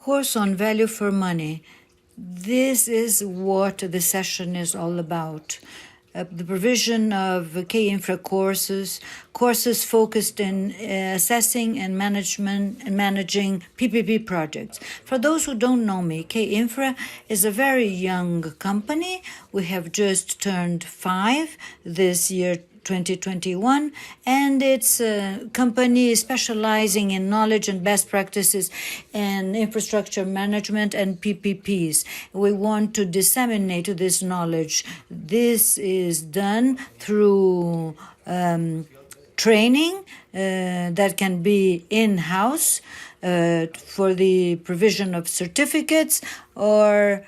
course on value for money. This is what the session is all about. The provision of K-Infra courses focused in assessing and managing PPP projects. For those who don't know me, K-Infra is a very young company. We have just turned 5 this year, 2021, and it's a company specializing in knowledge and best practices in infrastructure management and PPPs. We want to disseminate this knowledge. This is done through training that can be in-house for the provision of certificates or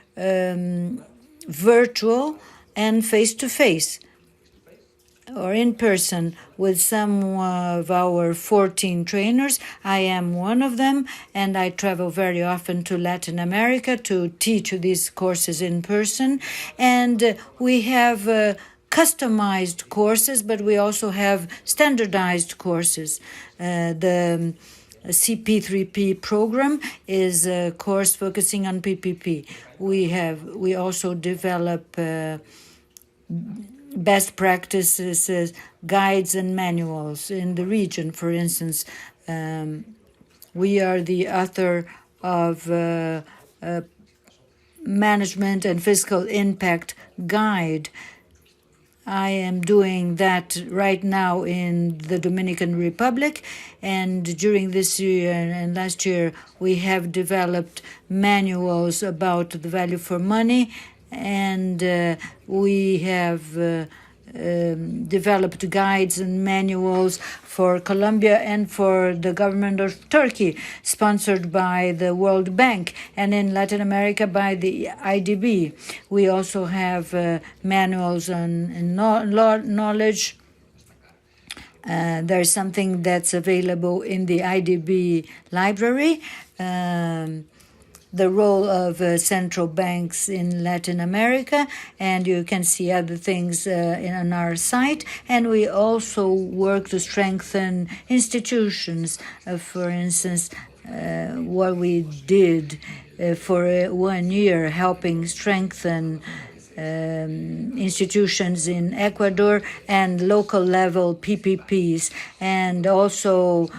virtual and face-to-face or in person with some of our 14 trainers. I am one of them, and I travel very often to Latin America to teach these courses in person. And we have customized courses, but we also have standardized courses. The CP3P program is a course focusing on PPP. We also develop best practices, guides, and manuals in the region. For instance, we are the author of Management and Fiscal Impact Guide. I am doing that right now in the Dominican Republic, and during this year and last year, we have developed manuals about the value for money, and we have developed guides and manuals for Colombia and for the government of Turkey, sponsored by the World Bank, and in Latin America by the IDB. We also have manuals on knowledge. There's something that's available in the IDB library. The role of central banks in Latin America, and you can see other things on our site. And we also work to strengthen institutions. For instance, what we did for 1 year, helping strengthen institutions in Ecuador and local level PPPs, and also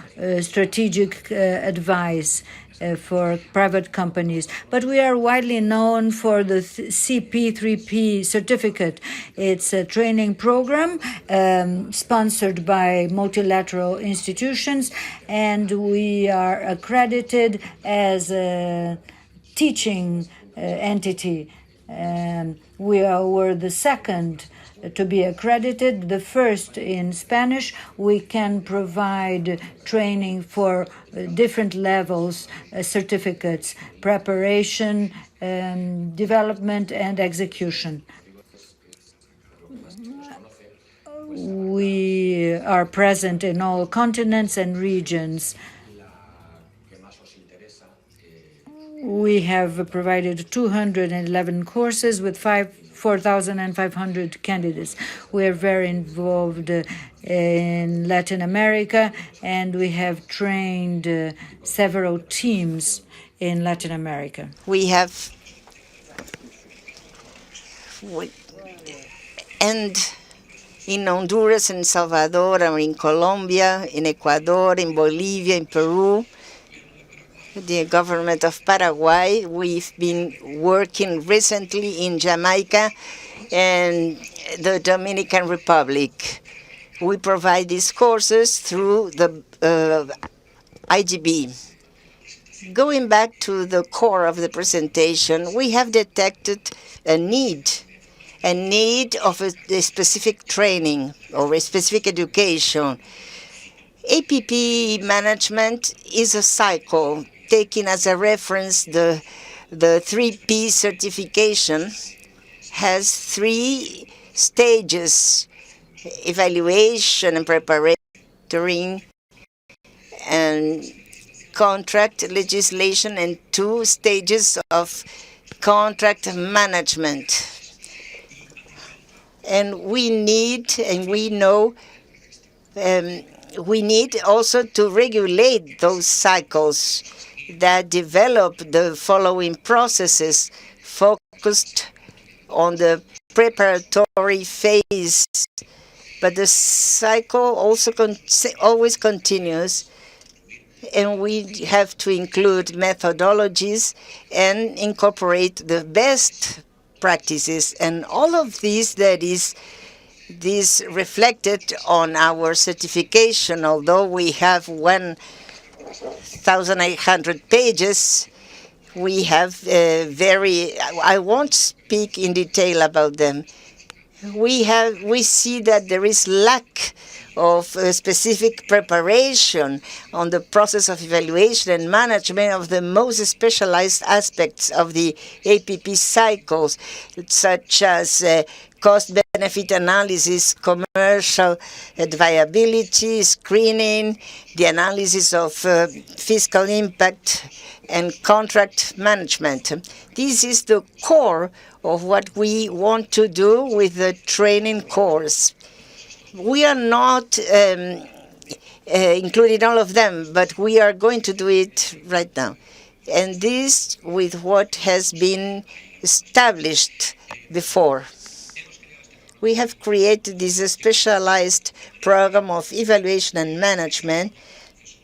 strategic advice for private companies. But we are widely known for the CP3P certificate. It's a training program sponsored by multilateral institutions, and we are accredited as a teaching entity. We were the second to be accredited, the first in Spanish. We can provide training for different levels, certificates, preparation, development, and execution. We are present in all continents and regions. We have provided 211 courses with 4,500 candidates. We are very involved in Latin America, and we have trained several teams in Latin America. And in Honduras, in Salvador, or in Colombia, in Ecuador, in Bolivia, in Peru, the government of Paraguay. We've been working recently in Jamaica and the Dominican Republic. We provide these courses through the IGB. Going back to the core of the presentation, we have detected a need of a specific training or a specific education. APP management is a cycle. Taking as a reference the 3P certification has 3 stages: evaluation and preparation and contract legislation, and 2 stages of contract management. And we need, and we know, we need also to regulate those cycles that develop the following processes focused on the preparatory phase, but the cycle also always continues, and we have to include methodologies and incorporate the best practices. And all of this reflected on our certification, although we have 1,800 pages. We have I won't speak in detail about them. We see that there is lack of specific preparation on the process of evaluation and management of the most specialized aspects of the APP cycles, such as cost-benefit analysis, commercial viability, screening, the analysis of fiscal impact, and contract management. This is the core of what we want to do with the training course. We are not including all of them, but we are going to do it right now. And this with what has been established before. We have created this specialized program of evaluation and management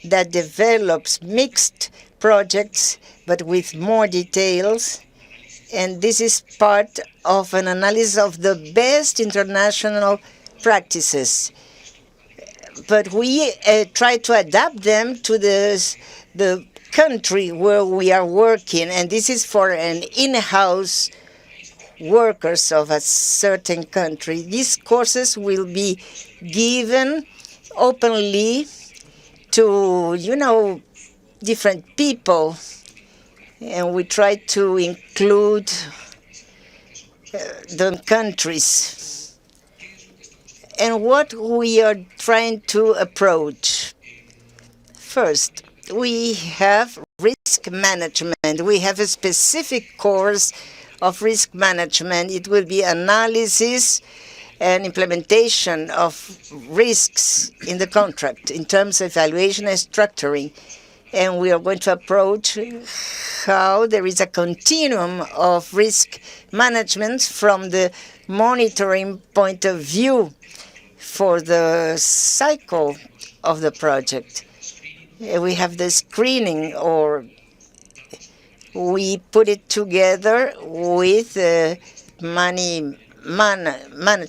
that develops mixed projects, but with more details. And this is part of an analysis of the best international practices. But we try to adapt them to the country where we are working, and this is for an in-house workers of a certain country. These courses will be given openly to, different people, and we try to include the countries. And what we are trying to approach. First, we have risk management. We have a specific course of risk management. It will be analysis and implementation of risks in the contract in terms of evaluation and structuring. And we are going to approach how there is a continuum of risk management from the monitoring point of view for the cycle of the project. We have the screening, or we put it together with money management.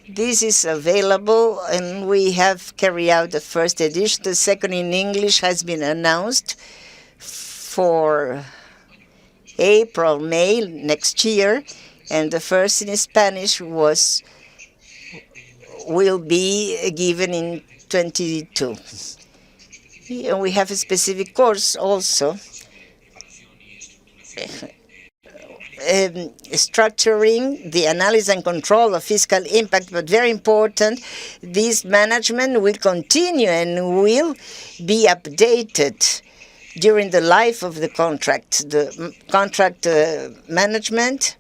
This is available, and we have carried out the first edition. The second in English has been announced for April, May next year, and the first in Spanish will be given in 2022. And we have a specific course also. Structuring the analysis and control of fiscal impact, but very important, this management will continue and will be updated during the life of the contract. The contract management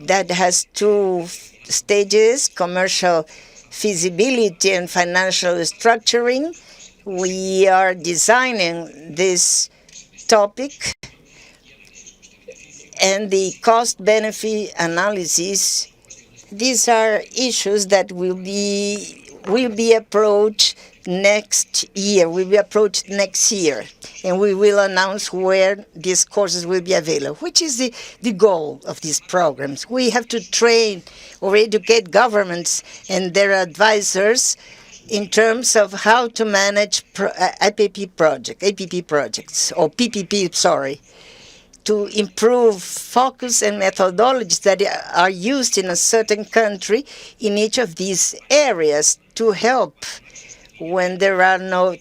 that has two stages: commercial feasibility and financial structuring. We are designing this topic, and the cost-benefit analysis. These are issues that will be approached next year. And we will announce where these courses will be available. Which is the goal of these programs? We have to train or educate governments and their advisors in terms of how to manage APP projects, or PPP, sorry, to improve focus and methodologies that are used in a certain country in each of these areas to help when there are no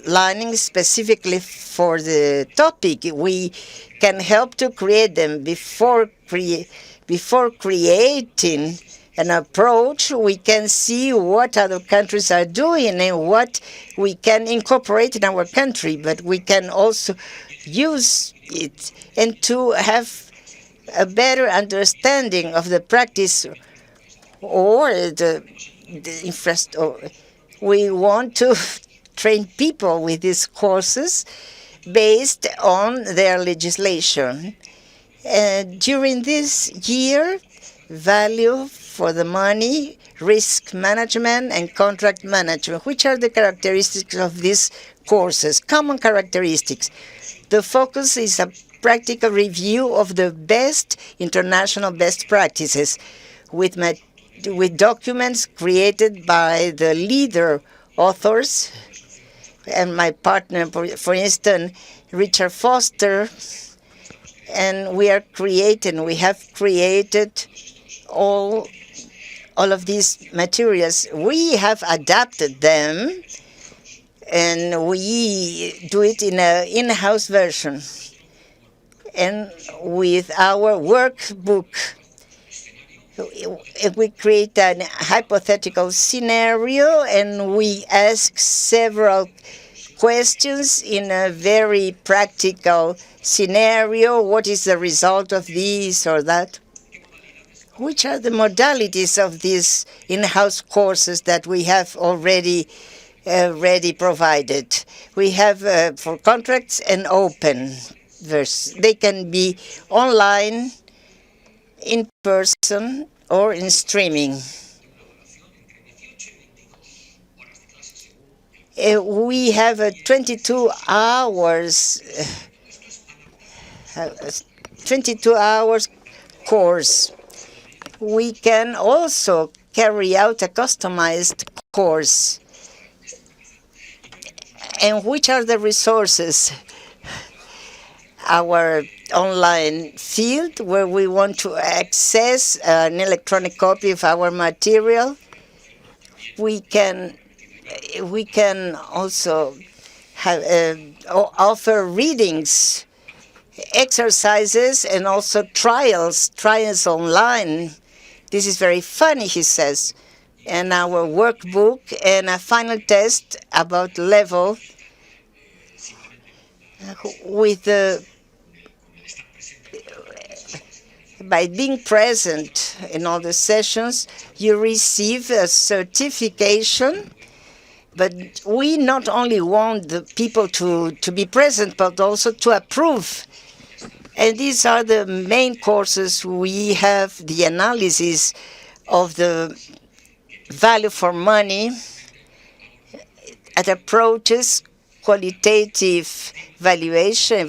linings specifically for the topic. We can help to create them before creating an approach. We can see what other countries are doing and what we can incorporate in our country, but we can also use it and to have a better understanding of the practice or the infrastructure. We want to train people with these courses based on their legislation. During this year, value for the money, risk management, and contract management. Which are the characteristics of these courses? Common characteristics. The focus is a practical review of the best international best practices with documents created by the leader authors and my partner, for instance, Richard Foster, and we have created all of these materials. We have adapted them, and we do it in an in-house version. And with our workbook, we create a hypothetical scenario, and we ask several questions in a very practical scenario. What is the result of this or that? Which are the modalities of these in-house courses that we have already provided? We have for contracts and open verse. They can be online, in person, or in streaming. We have a 22 hours course. We can also carry out a customized course. And which are the resources? Our online field, where we want to access an electronic copy of our material. We can also offer readings, exercises, and also trials online. This is very funny, he says. And our workbook and a final test about level by being present in all the sessions, you receive a certification. But we not only want the people to be present, but also to approve. And these are the main courses. We have the analysis of the value for money. It approaches qualitative evaluation,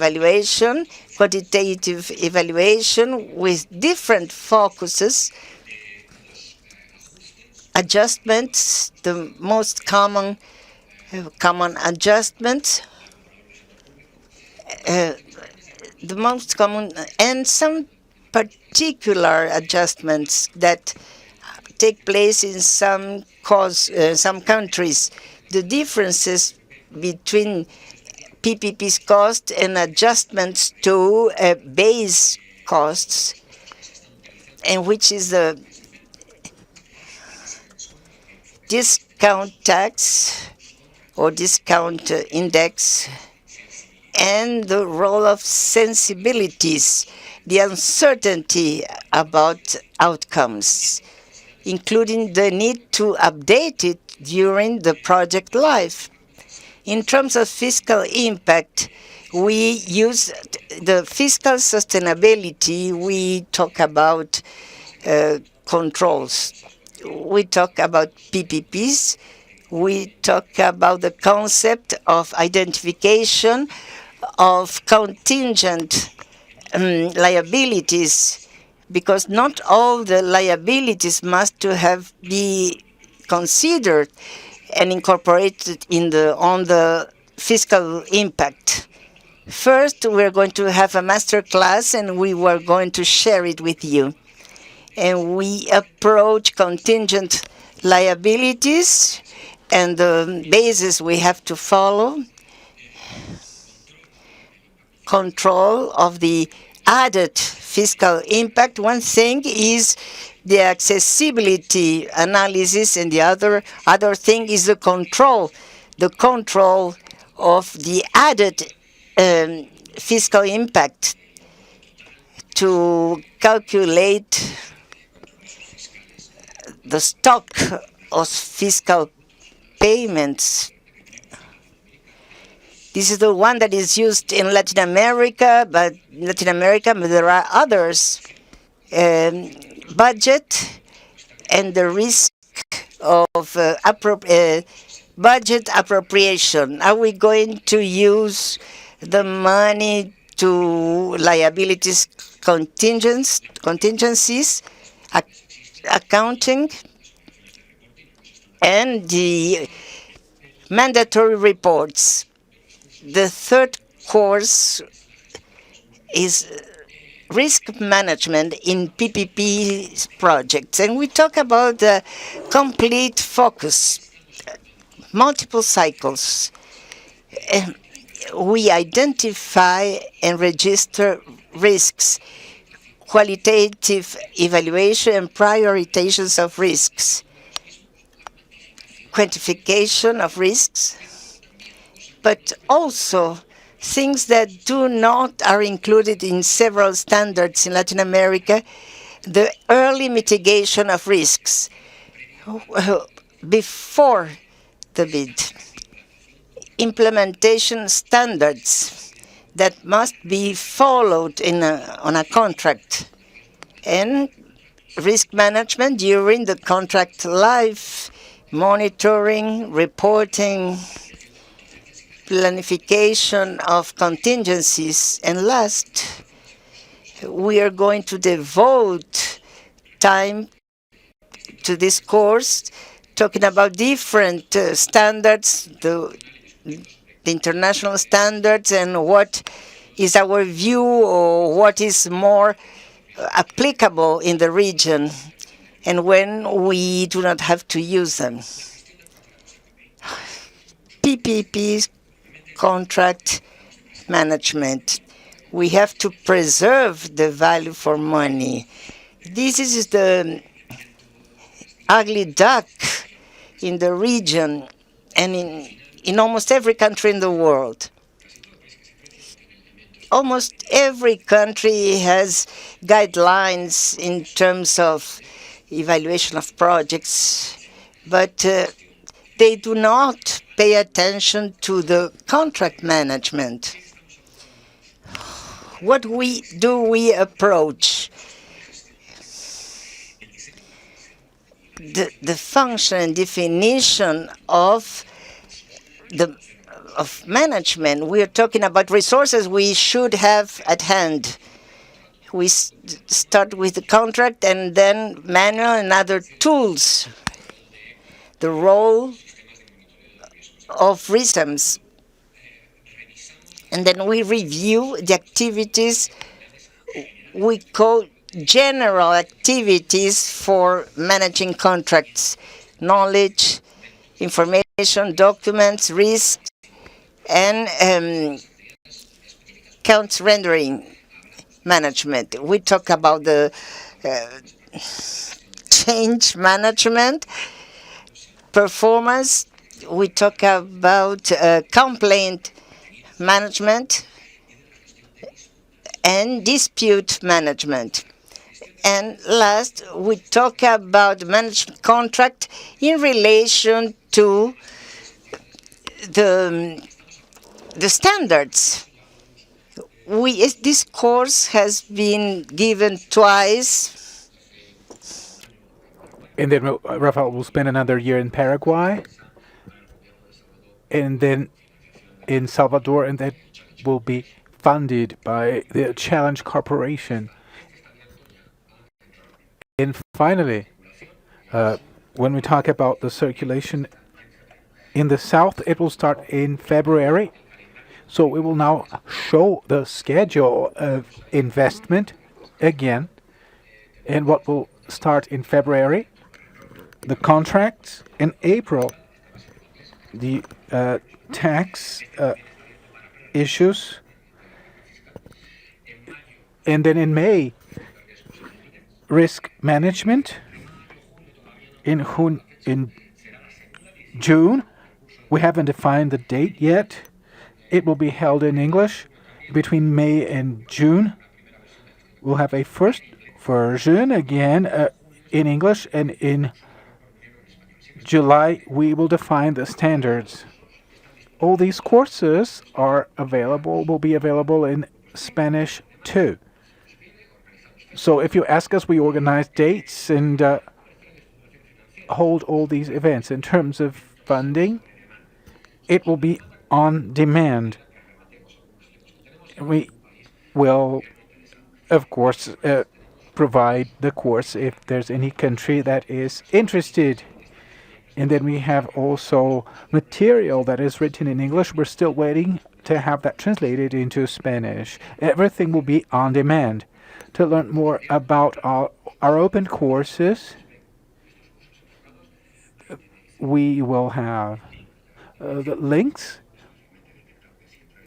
quantitative evaluation with different focuses, adjustments, the most common adjustments, the most common, and some particular adjustments that take place in some countries. The differences between PPP's cost and adjustments to base costs, and which is the discount tax or discount index, and the role of sensibilities, the uncertainty about outcomes, including the need to update it during the project life. In terms of fiscal impact, we use the fiscal sustainability. We talk about controls. We talk about PPPs. We talk about the concept of identification of contingent liabilities, because not all the liabilities must be considered and incorporated on the fiscal impact. First, we're going to have a master class, and we were going to share it with you. And we approach contingent liabilities and the basis we have to follow. Control of the added fiscal impact. One thing is the accessibility analysis, and the other thing is the control of the added fiscal impact to calculate the stock of fiscal payments. This is the one that is used in Latin America, but there are others. Budget and the risk of budget appropriation. Are we going to use the money to liabilities contingencies, accounting, and the mandatory reports? The third course is risk management in PPP projects. And we talk about the complete focus, multiple cycles. We identify and register risks, qualitative evaluation and prioritizations of risks, quantification of risks, but also things that are included in several standards in Latin America, the early mitigation of risks before the bid, implementation standards that must be followed on a contract, and risk management during the contract life, monitoring, reporting, planification of contingencies. And last, we are going to devote time to this course, talking about different standards, the international standards, and what is our view or what is more applicable in the region, and when we do not have to use them. PPPs, contract management. We have to preserve the value for money. This is the ugly duck in the region and in almost every country in the world. Almost every country has guidelines in terms of evaluation of projects, but they do not pay attention to the contract management. What we approach? The function and definition of management. We are talking about resources we should have at hand. We start with the contract and then manual and other tools. The role of systems, and then we review the activities we call general activities for managing contracts: knowledge, information, documents, risk, and accounts rendering management. We talk about the change management, performance. We talk about complaint management and dispute management. And last, we talk about managed contract in relation to the standards. This course has been given twice. And then Rafael will spend another year in Paraguay, and then in Salvador, and that will be funded by the Challenge Corporation. And finally, when we talk about the circulation in the south, it will start in February. So we will now show the schedule of investment again, and what will start in February, the contracts in April, the tax issues, and then in May, risk management. In June, we haven't defined the date yet. It will be held in English between May and June. We'll have a first version again in English, and in July we will define the standards. all these courses will be available in Spanish too. So if you ask us, we organize dates and hold all these events. In terms of funding, it will be on demand. We will, of course, provide the course if there's any country that is interested. And then we have also material that is written in English. We're still waiting to have that translated into Spanish. Everything will be on demand. To learn more about our open courses, we will have the links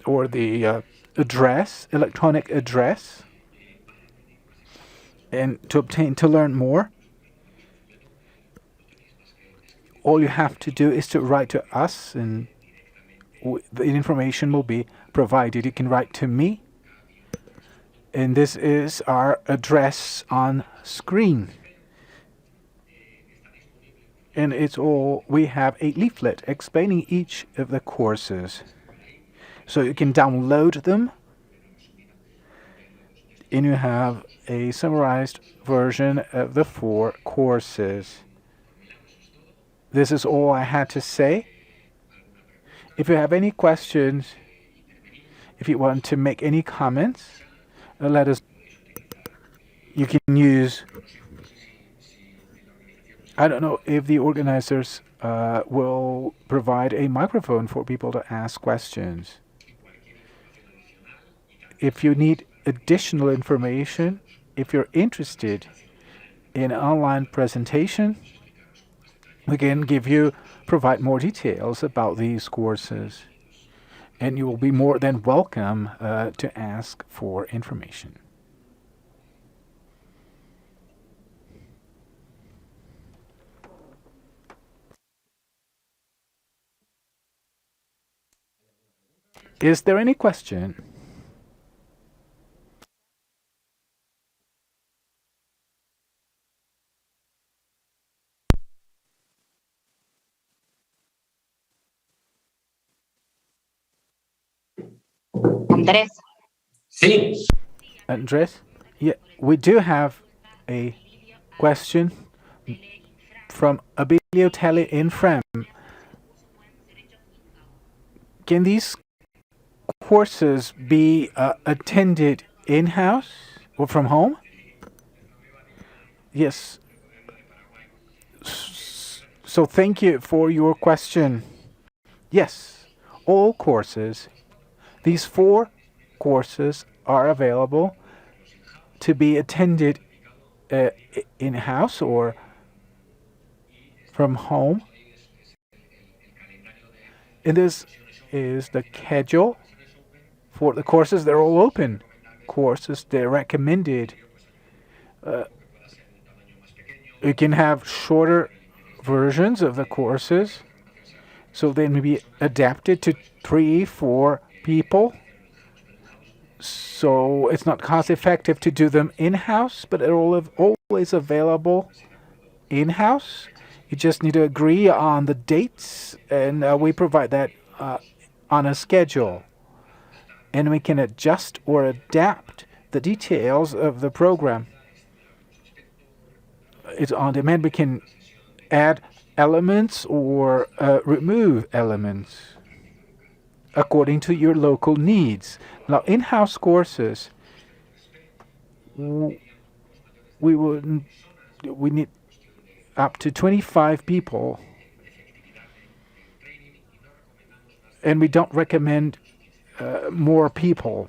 or the electronic address. And to learn more, all you have to do is to write to us, and the information will be provided. You can write to me, and this is our address on screen. And we have a leaflet explaining each of the courses. So you can download them, and you have a summarized version of the 4 courses. This is all I had to say. If you have any questions, if you want to make any comments, let us. You can use. I don't know if the organizers will provide a microphone for people to ask questions. If you need additional information, if you're interested in online presentation, we can provide more details about these courses, and you will be more than welcome to ask for information. Is there any question? Andrés. Sí. Andrés? Yeah, we do have a question from Abilio Tele in Frem. Can these courses be attended in-house or from home? Yes. So thank you for your question. Yes, all courses. These 4 courses are available to be attended in-house or from home. And this is the schedule for the courses. They're all open courses. They're recommended. You can have shorter versions of the courses, so they may be adapted to 3-4 people. So it's not cost effective to do them in-house, but they're always available in-house. You just need to agree on the dates, and we provide that on a schedule. And we can adjust or adapt the details of the program. It's on demand. We can add elements or remove elements according to your local needs. Now, in-house courses, we need up to 25 people, and we don't recommend more people.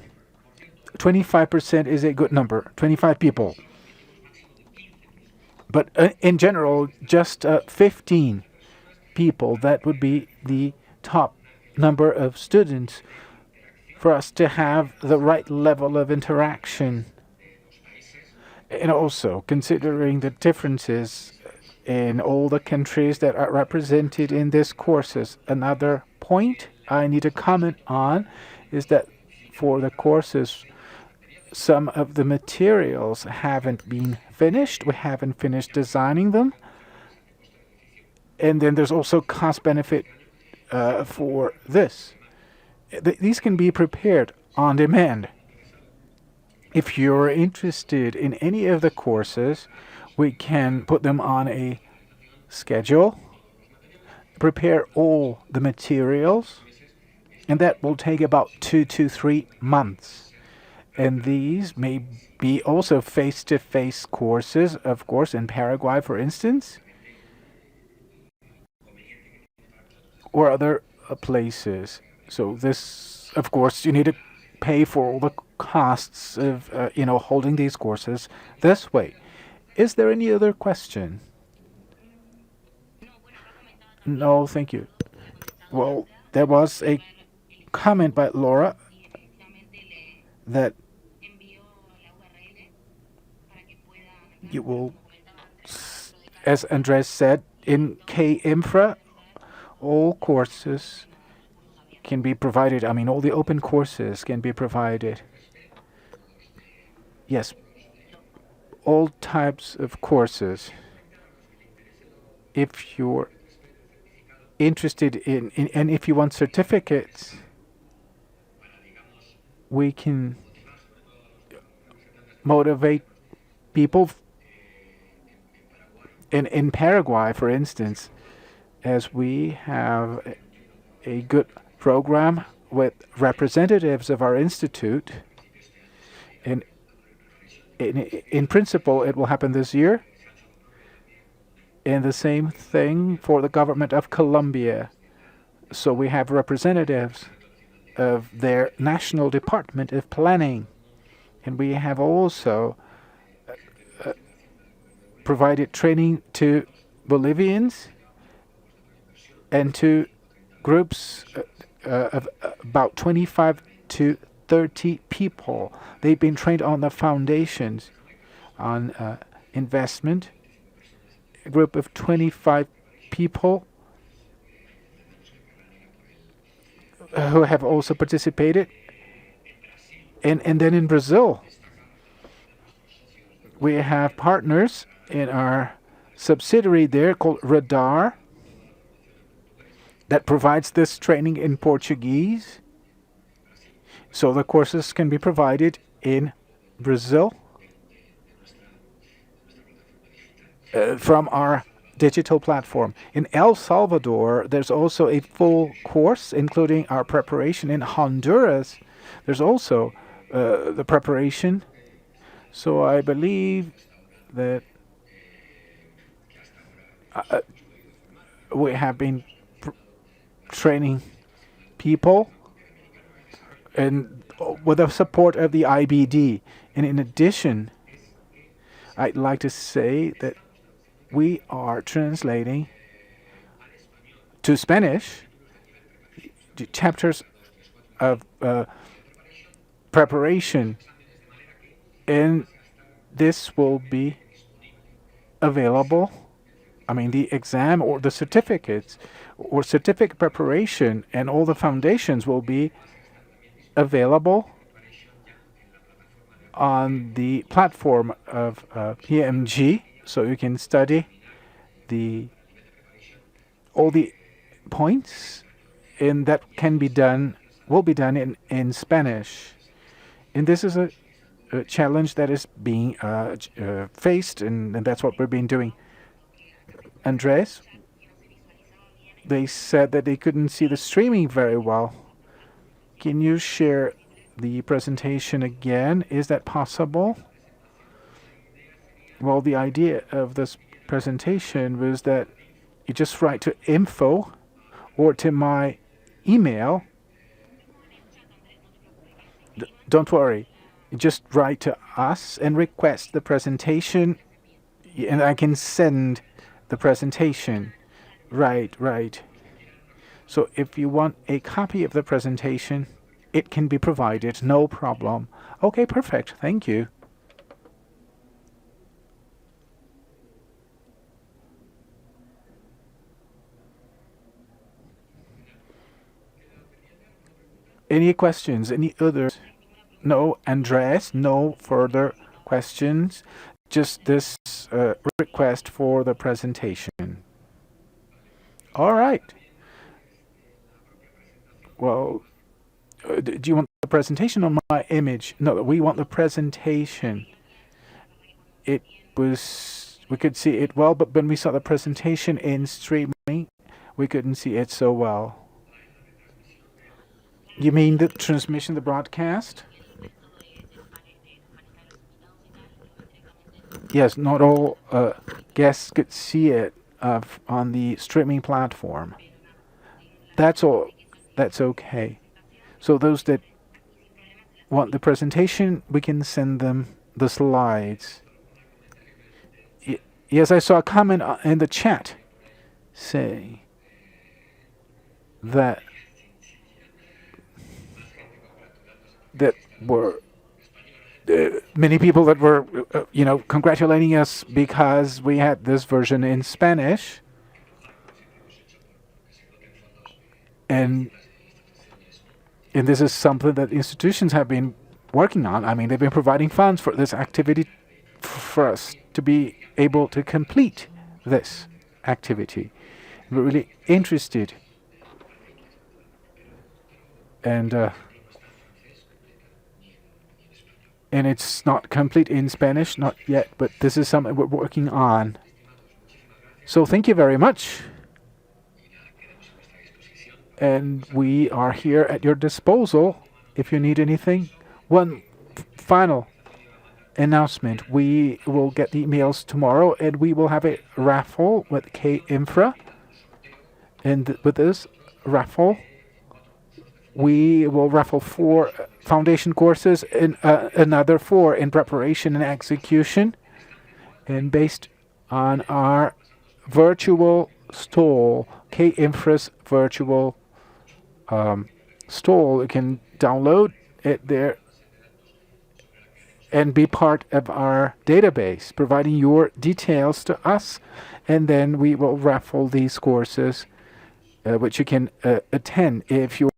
25% is a good number, 25 people. But in general, just 15 people, that would be the top number of students for us to have the right level of interaction. And also, considering the differences in all the countries that are represented in these courses, another point I need to comment on is that for the courses, some of the materials haven't been finished. We haven't finished designing them. And then there's also cost-benefit for this. These can be prepared on demand. If you're interested in any of the courses, we can put them on a schedule, prepare all the materials, and that will take about 2 to 3 months. And these may be also face-to-face courses, of course, in Paraguay, for instance, or other places. So this, of course, you need to pay for all the costs of, holding these courses this way. Is there any other question? No, thank you. Well, there was a comment by Laura that you will, as Andres said, in K-Infra, all courses can be provided. I mean, all the open courses can be provided. Yes, all types of courses. If you're interested in and if you want certificates, we can motivate people. In Paraguay, for instance, as we have a good program with representatives of our institute, and in principle, it will happen this year. And the same thing for the government of Colombia. So we have representatives of their National Department of Planning. And we have also provided training to Bolivians and to groups of about 25 to 30 people. They've been trained on the foundations, on investment. A group of 25 people who have also participated. And then in Brazil, we have partners in our subsidiary there called Radar that provides this training in Portuguese. So the courses can be provided in Brazil from our digital platform. In El Salvador, there's also a full course, including our preparation. In Honduras, there's also the preparation. So I believe that we have been training people and with the support of the IBD. And in addition, I'd like to say that we are translating to Spanish the chapters of preparation, and this will be available. I mean, the exam or the certificates or certificate preparation and all the foundations will be available on the platform of PMG, so you can study all the points, and that will be done in Spanish. And this is a challenge that is being faced, and that's what we've been doing. Andres, they said that they couldn't see the streaming very well. Can you share the presentation again? Is that possible? Well, the idea of this presentation was that you just write to info or to my email. Don't worry. You just write to us and request the presentation, and I can send the presentation. Right. So if you want a copy of the presentation, it can be provided, no problem. Okay, perfect. Thank you. Any questions? Any others? No, Andres, no further questions. Just this request for the presentation. All right. Well, do you want the presentation or my image? No, we want the presentation. It was, we could see it well, but when we saw the presentation in streaming, we couldn't see it so well. You mean the transmission, the broadcast? Yes, not all guests could see it on the streaming platform. That's all. That's okay. So those that want the presentation, we can send them the slides. Yes, I saw a comment in the chat saying that were many people that were, congratulating us because we had this version in Spanish. And this is something that institutions have been working on. I mean, they've been providing funds for this activity for us to be able to complete this activity. We're really interested. And it's not complete in Spanish, not yet, but this is something we're working on. So thank you very much. And we are here at your disposal if you need anything. One final announcement. We will get the emails tomorrow, and we will have a raffle with K-Infra. And with this raffle, we will raffle 4 foundation courses and another 4 in preparation and execution. And based on our virtual stall, K-Infra's virtual stall, you can download it there and be part of our database, providing your details to us, and then we will raffle these courses which you can attend if you